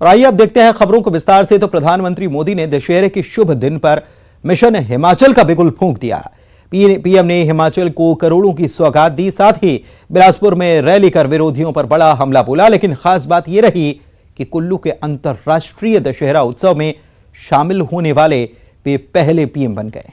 और आइए अब देखते हैं खबरों को विस्तार से। तो प्रधानमंत्री मोदी ने दशहरे के शुभ दिन पर मिशन हिमाचल का बिगुल फूंक दिया। पीएम ने हिमाचल को करोड़ों की सौगात दी, साथ ही बिलासपुर में रैली कर विरोधियों पर बड़ा हमला बोला। लेकिन खास बात यह रही कि कुल्लू के अंतर्राष्ट्रीय दशहरा उत्सव में शामिल होने वाले वे पहले पीएम बन गए।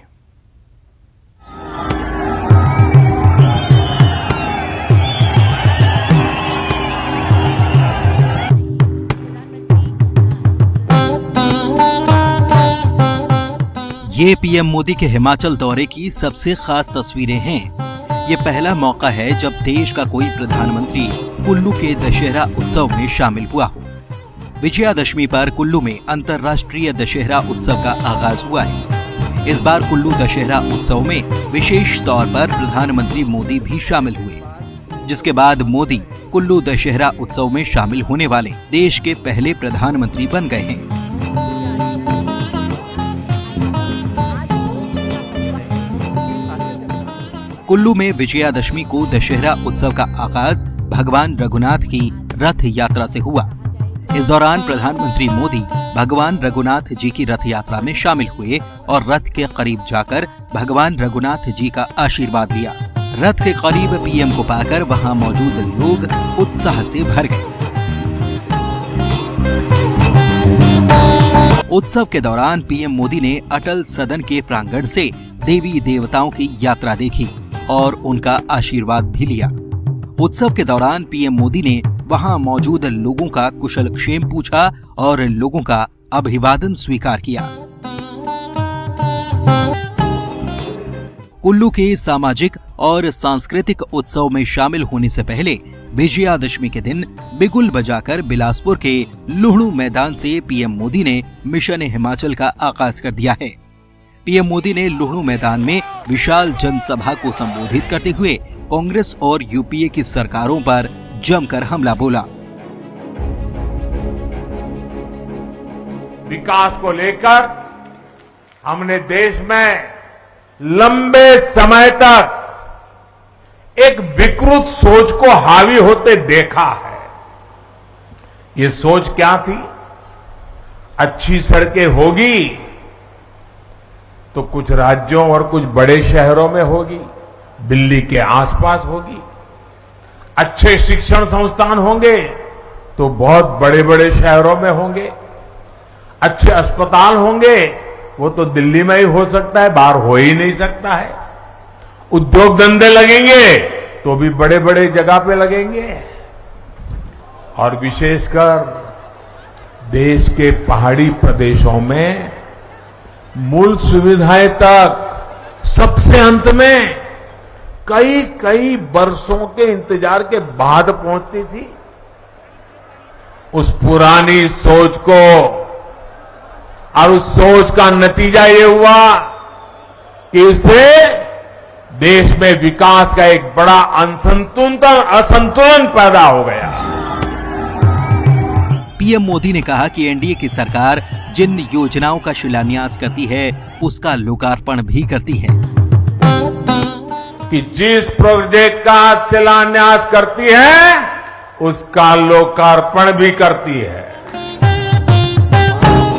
ये पीएम मोदी के हिमाचल दौरे की सबसे खास तस्वीरें हैं। ये पहला मौका है जब देश का कोई प्रधानमंत्री कुल्लू के दशहरा उत्सव में शामिल हुआ हो। विजयादशमी पर कुल्लू में अंतर्राष्ट्रीय दशहरा उत्सव का आगाज हुआ है। इस बार कुल्लू दशहरा उत्सव में विशेष तौर पर प्रधानमंत्री मोदी भी शामिल हुए, जिसके बाद मोदी कुल्लू दशहरा उत्सव में शामिल होने वाले देश के पहले प्रधानमंत्री बन गए हैं। कुल्लू में विजयादशमी को दशहरा उत्सव का आगाज भगवान रघुनाथ की रथ यात्रा से हुआ। इस दौरान प्रधानमंत्री मोदी भगवान रघुनाथ जी की रथ यात्रा में शामिल हुए और रथ के करीब जाकर भगवान रघुनाथ जी का आशीर्वाद लिया। रथ के करीब पीएम को पाकर वहां मौजूद लोग उत्साह से भर गए। उत्सव के दौरान पीएम मोदी ने अटल सदन के प्रांगण से देवी देवताओं की यात्रा देखी और उनका आशीर्वाद भी लिया। उत्सव के दौरान पीएम मोदी ने वहां मौजूद लोगों का कुशल क्षेम पूछा और लोगों का अभिवादन स्वीकार किया। कुल्लू के सामाजिक और सांस्कृतिक उत्सव में शामिल होने से पहले विजयादशमी के दिन बिगुल बजाकर बिलासपुर के लुहणू मैदान से पीएम मोदी ने मिशन हिमाचल का आगाज कर दिया है। पीएम मोदी ने लुहणू मैदान में विशाल जनसभा को संबोधित करते हुए कांग्रेस और यूपीए की सरकारों पर जमकर हमला बोला। विकास को लेकर हमने देश में लंबे समय तक एक विकृत सोच को हावी होते देखा है। ये सोच क्या थी? अच्छी सड़कें होगी तो कुछ राज्यों और कुछ बड़े शहरों में होगी, दिल्ली के आसपास होगी। अच्छे शिक्षण संस्थान होंगे तो बहुत बड़े बड़े शहरों में होंगे। अच्छे अस्पताल होंगे वो तो दिल्ली में ही हो सकता है, बाहर हो ही नहीं सकता है। उद्योग धंधे लगेंगे तो भी बड़े बड़े जगह पे लगेंगे। और विशेषकर देश के पहाड़ी प्रदेशों में मूल सुविधाएं तक सबसे अंत में कई कई वर्षों के इंतजार के बाद पहुंचती थी। उस पुरानी सोच को और उस सोच का नतीजा ये हुआ कि इससे देश में विकास का एक बड़ा असंतुलन पैदा हो गया। पीएम मोदी ने कहा कि एनडीए की सरकार जिन योजनाओं का शिलान्यास करती है उसका लोकार्पण भी करती है। कि जिस प्रोजेक्ट का शिलान्यास करती है उसका लोकार्पण भी करती है।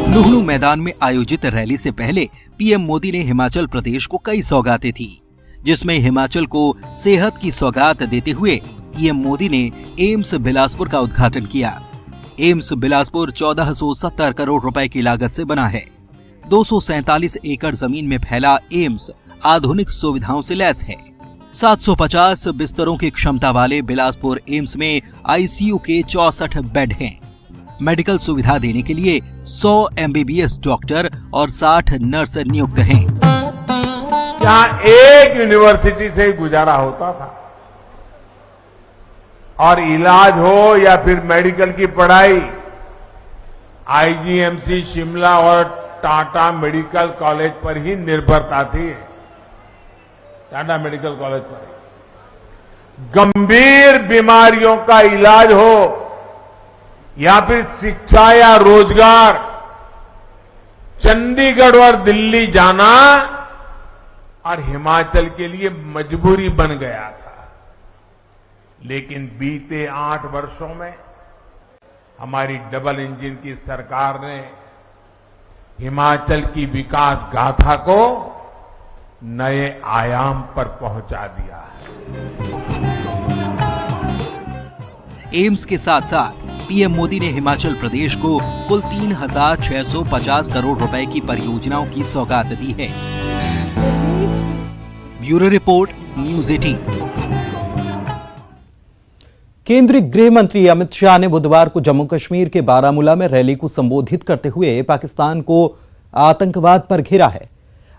लुहणू मैदान में आयोजित रैली से पहले पीएम मोदी ने हिमाचल प्रदेश को कई सौगातें थी, जिसमें हिमाचल को सेहत की सौगात देते हुए पीएम मोदी ने एम्स बिलासपुर का उद्घाटन किया। एम्स बिलासपुर 1470 करोड़ रुपए की लागत से बना है। 247 एकड़ जमीन में फैला एम्स आधुनिक सुविधाओं से लैस है। 750 बिस्तरों की क्षमता वाले बिलासपुर एम्स में आईसीयू के 64 बेड हैं। मेडिकल सुविधा देने के लिए 100 एमबीबीएस डॉक्टर और 60 नर्स नियुक्त हैं। यहाँ एक यूनिवर्सिटी से गुजारा होता था और इलाज हो या फिर मेडिकल की पढ़ाई आईजीएमसी शिमला और टाटा मेडिकल कॉलेज पर ही निर्भरता थी। टाटा मेडिकल कॉलेज पर गंभीर बीमारियों का इलाज हो या फिर शिक्षा या रोजगार, चंडीगढ़ और दिल्ली जाना और हिमाचल के लिए मजबूरी बन गया था। लेकिन बीते 8 वर्षों में हमारी डबल इंजन की सरकार ने हिमाचल की विकास गाथा को नए आयाम पर पहुंचा दिया है। एम्स के साथ साथ पीएम मोदी ने हिमाचल प्रदेश को कुल 3,650 करोड़ रुपए की परियोजनाओं की सौगात दी है। Bureau report, news 18। केंद्रीय गृह मंत्री अमित शाह ने बुधवार को जम्मू कश्मीर के बारामूला में रैली को संबोधित करते हुए पाकिस्तान को आतंकवाद पर घेरा है।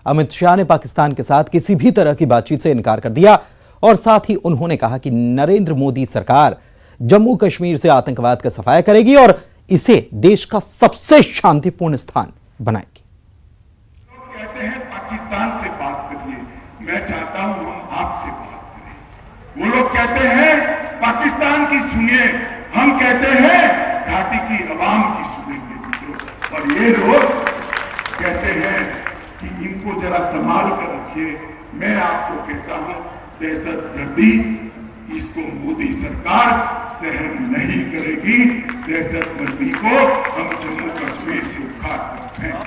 अमित शाह ने पाकिस्तान के साथ किसी भी तरह की बातचीत से इनकार कर दिया और साथ ही उन्होंने कहा कि नरेंद्र मोदी सरकार जम्मू कश्मीर से आतंकवाद का सफाया करेगी और इसे देश का सबसे शांतिपूर्ण स्थान बनाएगी। कहते हैं पाकिस्तान से बात करिए, मैं चाहता हूं हम आपसे बात करें। वो लोग कहते हैं पाकिस्तान की सुनिए, हम कहते हैं घाटी की अवाम की सुनेंगे। और ये लोग कहते हैं कि इनको जरा संभाल कर रखिए। मैं आपको कहता हूं दहशतगर्दी इसको मोदी सरकार सहन नहीं करेगी। दहशतगर्दी को हम जम्मू कश्मीर से उखाड़ सकते हैं।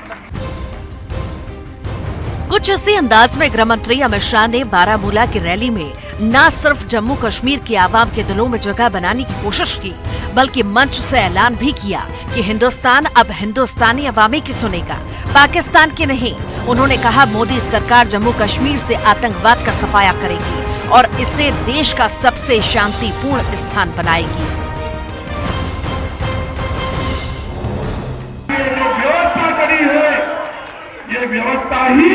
कुछ इसी अंदाज में गृह मंत्री अमित शाह ने बारामूला की रैली में न सिर्फ जम्मू कश्मीर के आवाम के दिलों में जगह बनाने की कोशिश की, बल्कि मंच से ऐलान भी किया कि हिंदुस्तान अब हिंदुस्तानी अवामी की सुनेगा, पाकिस्तान की नहीं। उन्होंने कहा मोदी सरकार जम्मू कश्मीर से आतंकवाद का सफाया करेगी और इसे देश का सबसे शांतिपूर्ण स्थान बनाएगी। जो व्यवस्था करी है, ये व्यवस्था ही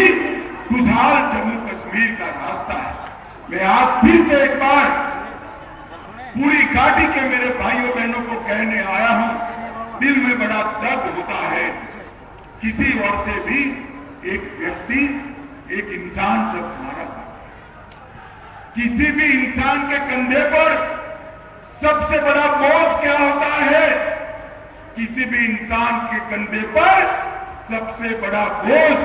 खुशहाल जम्मू कश्मीर का रास्ता है। मैं आज फिर से एक बार पूरी घाटी के मेरे भाइयों बहनों को कहने आया हूं, दिल में बड़ा दर्द होता है किसी ओर से भी एक व्यक्ति, एक इंसान जब मारा जाता है। किसी भी इंसान के कंधे पर सबसे बड़ा बोझ क्या होता है? किसी भी इंसान के कंधे पर सबसे बड़ा बोझ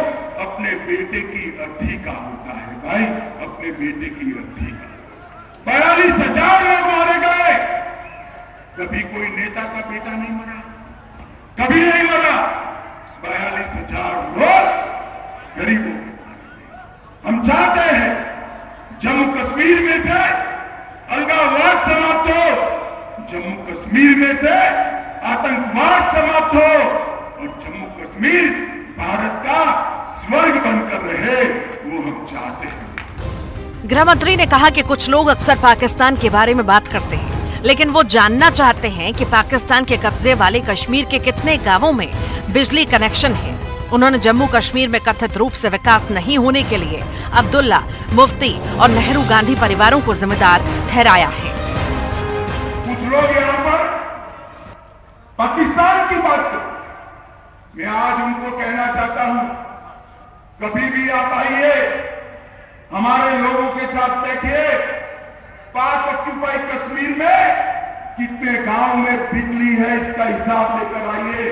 अपने बेटे की अर्थी का होता है। भाई, अपने बेटे की अर्थी का 42,000 लोग मारे गए। कभी कोई नेता का बेटा नहीं मरा, कभी नहीं मरा। 42,000 लोग गरीबों के मारे। हम चाहते हैं जम्मू कश्मीर में से अलगाववाद समाप्त हो, जम्मू कश्मीर में से आतंकवाद समाप्त हो और जम्मू कश्मीर भारत का स्वर्ग बनकर रहे, वो हम चाहते हैं। गृह मंत्री ने कहा कि कुछ लोग अक्सर पाकिस्तान के बारे में बात करते हैं, लेकिन वो जानना चाहते हैं कि पाकिस्तान के कब्जे वाले कश्मीर के कितने गांवों में बिजली कनेक्शन है। उन्होंने जम्मू कश्मीर में कथित रूप से विकास नहीं होने के लिए अब्दुल्ला, मुफ्ती और नेहरू गांधी परिवारों को जिम्मेदार ठहराया है। कुछ लोग यहाँ पर पाकिस्तान की बात करते, मैं आज उनको कहना चाहता हूं, कभी भी आप आइए, हमारे लोगों के साथ बैठिए। पाक ऑक्यूपाई कश्मीर में कितने गांव में बिजली है इसका हिसाब लेकर आइए।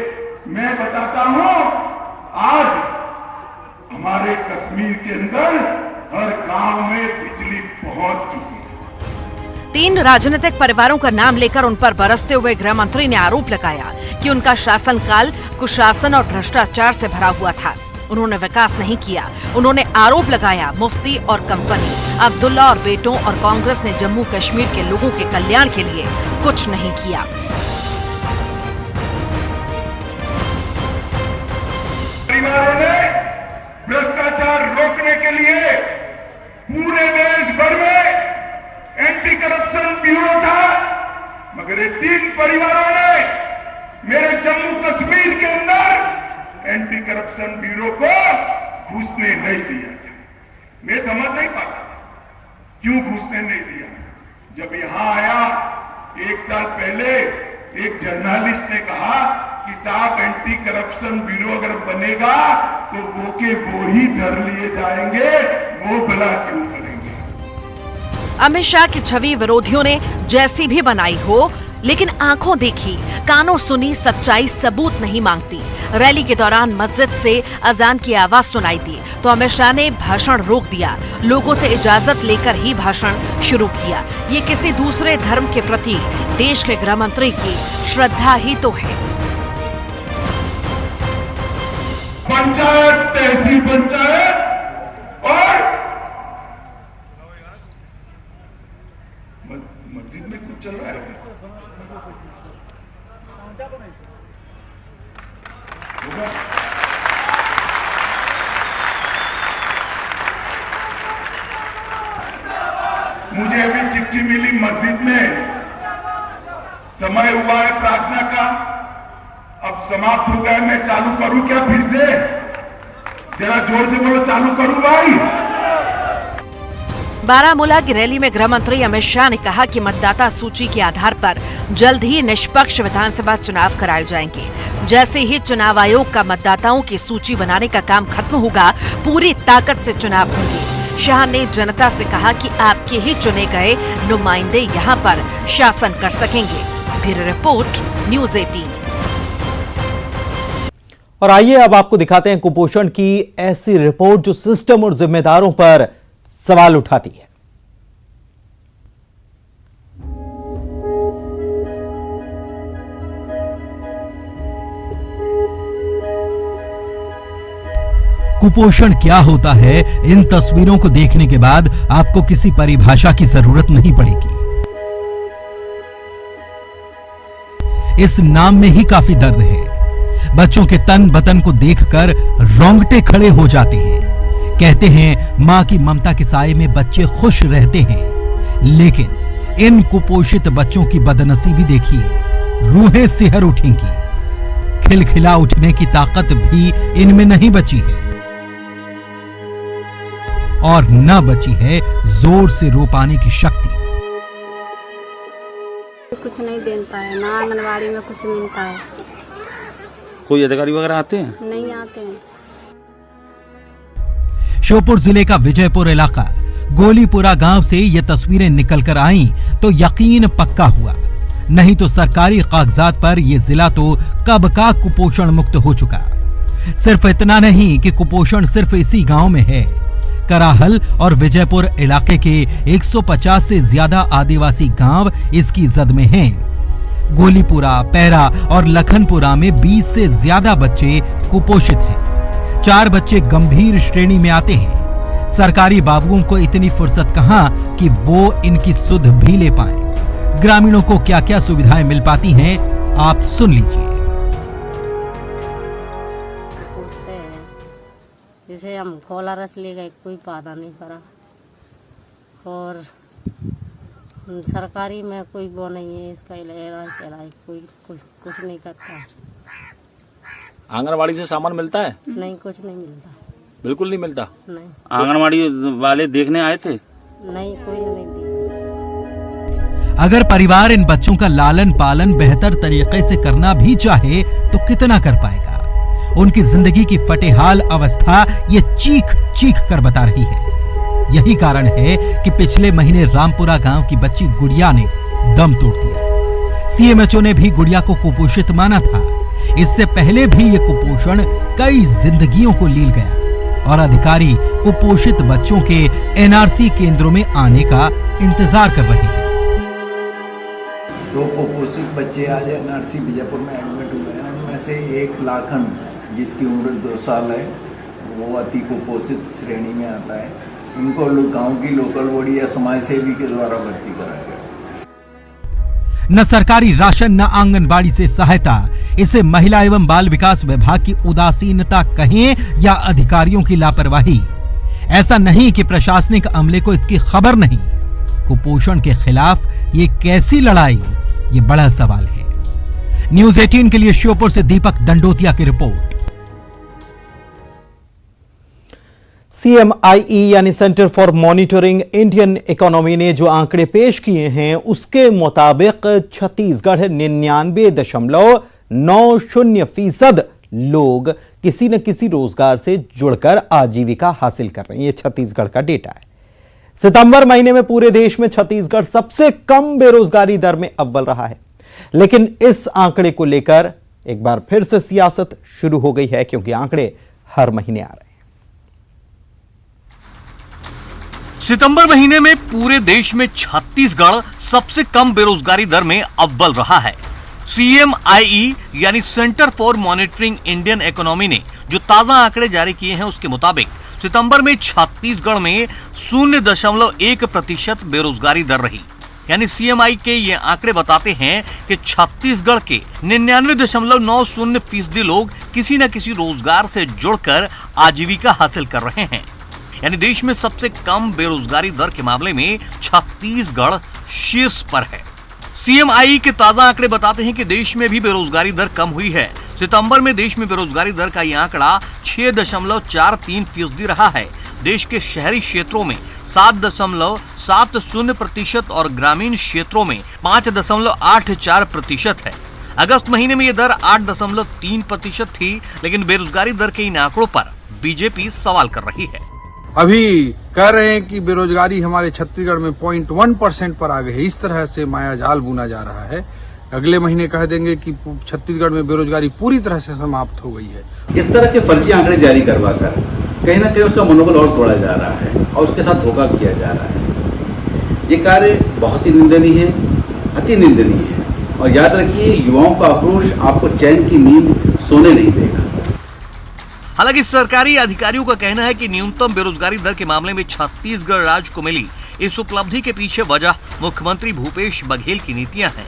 मैं बताता हूं, आज हमारे कश्मीर के अंदर हर गांव में बिजली पहुंच चुकी है। 3 राजनीतिक परिवारों का नाम लेकर उन पर बरसते हुए गृह मंत्री ने आरोप लगाया कि उनका शासनकाल कुशासन और भ्रष्टाचार से भरा हुआ था। उन्होंने विकास नहीं किया। उन्होंने आरोप लगाया मुफ्ती और कंपनी, अब्दुल्ला और बेटों और कांग्रेस ने जम्मू कश्मीर के लोगों के कल्याण के लिए कुछ नहीं किया। परिवारों ने भ्रष्टाचार रोकने के लिए पूरे देश भर में एंटी करप्शन ब्यूरो था, मगर ये 3 परिवारों ने मेरे जम्मू कश्मीर के अंदर एंटी करप्शन ब्यूरो को घुसने नहीं दिया। मैं समझ नहीं पाता क्यों घुसने नहीं दिया। जब यहां आया 1 साल पहले एक जर्नलिस्ट ने कहा कि साहब एंटी करप्शन ब्यूरो अगर बनेगा तो वो ही धर लिए जाएंगे, वो भला क्यों करेंगे। अमित शाह की छवि विरोधियों ने जैसी भी बनाई हो, लेकिन आंखों देखी, कानों सुनी सच्चाई सबूत नहीं मांगती। रैली के दौरान मस्जिद से अजान की आवाज सुनाई दी तो अमित शाह ने भाषण रोक दिया। लोगों से इजाजत लेकर ही भाषण शुरू किया। ये किसी दूसरे धर्म के प्रति देश के गृह मंत्री की श्रद्धा ही तो है। पंचायत, तहसील पंचायत और मस्जिद में कुछ चल रहा है। मुझे अभी चिट्ठी मिली मस्जिद में समय हुआ है प्रार्थना का, अब समाप्त हो गया। मैं चालू करूं क्या फिर से? जरा जोर से बोलो, चालू करूं भाई? बारामूला की रैली में गृह मंत्री अमित शाह ने कहा कि मतदाता सूची के आधार पर जल्द ही निष्पक्ष विधानसभा चुनाव कराए जाएंगे। जैसे ही चुनाव आयोग का मतदाताओं की सूची बनाने का काम खत्म होगा, पूरी ताकत से चुनाव होंगे। शाह ने जनता से कहा कि आपके ही चुने गए नुमाइंदे यहां पर शासन कर सकेंगे। Bureau report, news 18। और आइए अब आपको दिखाते हैं कुपोषण की ऐसी रिपोर्ट जो सिस्टम और जिम्मेदारों पर सवाल उठाती है। कुपोषण क्या होता है, इन तस्वीरों को देखने के बाद आपको किसी परिभाषा की जरूरत नहीं पड़ेगी। इस नाम में ही काफी दर्द है। बच्चों के तन बतन को देखकर रोंगटे खड़े हो जाते हैं। कहते हैं मां की ममता के साए में बच्चे खुश रहते हैं, लेकिन इन कुपोषित बच्चों की बदनसीबी देखिए, रूहें सिहर उठेंगी। खिलखिला उठने की ताकत भी इनमें नहीं बची है और न बची है जोर से रो पाने की शक्ति। कुछ नहीं दे पाए, ना आंगनबाड़ी में कुछ मिलता है। कोई अधिकारी वगैरह आते हैं? नहीं आते हैं। श्योपुर जिले का विजयपुर इलाका गोलीपुरा गांव से ये तस्वीरें निकलकर आईं तो यकीन पक्का हुआ, नहीं तो सरकारी कागजात पर यह जिला तो कब का कुपोषण मुक्त हो चुका। सिर्फ इतना नहीं कि कुपोषण सिर्फ इसी गांव में है, कराहल और विजयपुर इलाके के 150 से ज्यादा आदिवासी गांव इसकी जद में हैं। गोलीपुरा, पैरा और लखनपुरा में 20 से ज्यादा बच्चे कुपोषित हैं। 4 बच्चे गंभीर श्रेणी में आते हैं। सरकारी बाबुओं को इतनी फुर्सत कहां कि वो इनकी सुध भी ले पाएं। ग्रामीणों को क्या क्या सुविधाएं मिल पाती हैं, आप सुन लीजिए। पूछते हैं, जैसे हम खोला रस ले गए, कोई पता नहीं करा। और सरकारी में कोई वो नहीं है, इसका इलाज कोई कुछ नहीं करता। आंगनबाड़ी से सामान मिलता है? नहीं, कुछ नहीं मिलता। बिल्कुल नहीं मिलता? नहीं। आंगनबाड़ी वाले देखने आए थे? नहीं, कोई नहीं दिया। अगर परिवार इन बच्चों का लालन पालन बेहतर तरीके से करना भी चाहे तो कितना कर पाएगा। उनकी जिंदगी की फटेहाल अवस्था ये चीख चीख कर बता रही है। यही कारण है कि पिछले महीने रामपुरा गांव की बच्ची गुड़िया ने दम तोड़ दिया। सीएमएचओ ने भी गुड़िया को कुपोषित माना था। इससे पहले भी ये कुपोषण कई जिंदगियों को लील गया और अधिकारी कुपोषित बच्चों के एनआरसी केंद्रों में आने का इंतजार कर रहे हैं। 2 कुपोषित बच्चे आज एनआरसी बीजापुर में एडमिट हुए हैं। उनमें से एक लाखन, जिसकी उम्र 2 साल है, वो अति कुपोषित श्रेणी में आता है। उनको गांव की लोकल बॉडी या समाज सेवी के द्वारा भर्ती कराया गया। न सरकारी राशन न आंगनबाड़ी से सहायता, इसे महिला एवं बाल विकास विभाग की उदासीनता कहें या अधिकारियों की लापरवाही। ऐसा नहीं कि प्रशासनिक अमले को इसकी खबर नहीं। कुपोषण के खिलाफ ये कैसी लड़ाई, ये बड़ा सवाल है। न्यूज़ 18 के लिए श्योपुर से दीपक दंडोतिया की रिपोर्ट। CMIE यानी centre for monitoring Indian economy ने जो आंकड़े पेश किए हैं उसके मुताबिक छत्तीसगढ़ 99.90% लोग किसी न किसी रोजगार से जुड़कर आजीविका हासिल कर रहे हैं। ये छत्तीसगढ़ का डेटा है। सितंबर महीने में पूरे देश में छत्तीसगढ़ सबसे कम बेरोजगारी दर में अव्वल रहा है, लेकिन इस आंकड़े को लेकर एक बार फिर से सियासत शुरू हो गई है, क्योंकि आंकड़े हर महीने आ रहे हैं। सितंबर महीने में पूरे देश में छत्तीसगढ़ सबसे कम बेरोजगारी दर में अव्वल रहा है। CMIE यानी centre for monitoring Indian economy ने जो ताजा आंकड़े जारी किए हैं उसके मुताबिक सितंबर में छत्तीसगढ़ में 0.1% बेरोजगारी दर रही। यानी CMI के ये आंकड़े बताते हैं कि छत्तीसगढ़ के 99.90% लोग किसी न किसी रोजगार से जुड़कर आजीविका हासिल कर रहे हैं। यानी देश में सबसे कम बेरोजगारी दर के मामले में छत्तीसगढ़ शीर्ष पर है। CMI के ताजा आंकड़े बताते हैं कि देश में भी बेरोजगारी दर कम हुई है। सितंबर में देश में बेरोजगारी दर का यह आंकड़ा 6.43% रहा है। देश के शहरी क्षेत्रों में 7.70% और ग्रामीण क्षेत्रों में 5.84% है। अगस्त महीने में यह दर 8.3% थी, लेकिन बेरोजगारी दर के इन आंकड़ों पर बीजेपी सवाल कर रही है। अभी कह रहे हैं कि बेरोजगारी हमारे छत्तीसगढ़ में 0.1% पर आ गई है। इस तरह से माया जाल बुना जा रहा है। अगले महीने कह देंगे कि छत्तीसगढ़ में बेरोजगारी पूरी तरह से समाप्त हो गई है। इस तरह के फर्जी आंकड़े जारी करवा कर कहीं ना कहीं उसका मनोबल और तोड़ा जा रहा है और उसके साथ धोखा किया जा रहा है। ये कार्य बहुत ही निंदनीय है, अति निंदनीय है। और याद रखिए, युवाओं का आक्रोश आपको चैन की नींद सोने नहीं देगा। हालांकि सरकारी अधिकारियों का कहना है कि न्यूनतम बेरोजगारी दर के मामले में छत्तीसगढ़ राज्य को मिली इस उपलब्धि के पीछे वजह मुख्यमंत्री भूपेश बघेल की नीतियां हैं।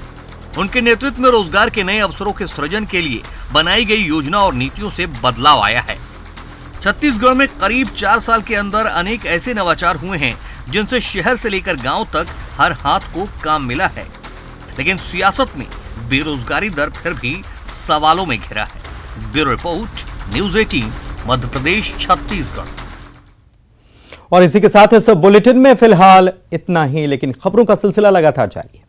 उनके नेतृत्व में रोजगार के नए अवसरों के सृजन के लिए बनाई गई योजना और नीतियों से बदलाव आया है। छत्तीसगढ़ में करीब 4 साल के अंदर अनेक ऐसे नवाचार हुए हैं जिनसे शहर से लेकर गांव तक हर हाथ को काम मिला है। लेकिन सियासत में बेरोजगारी दर फिर भी सवालों में घिरा है। Bureau report, news 18, Madhya Pradesh, Chhattisgarh. और इसी के साथ इस बुलेटिन में फिलहाल इतना ही, लेकिन खबरों का सिलसिला लगातार जारी है।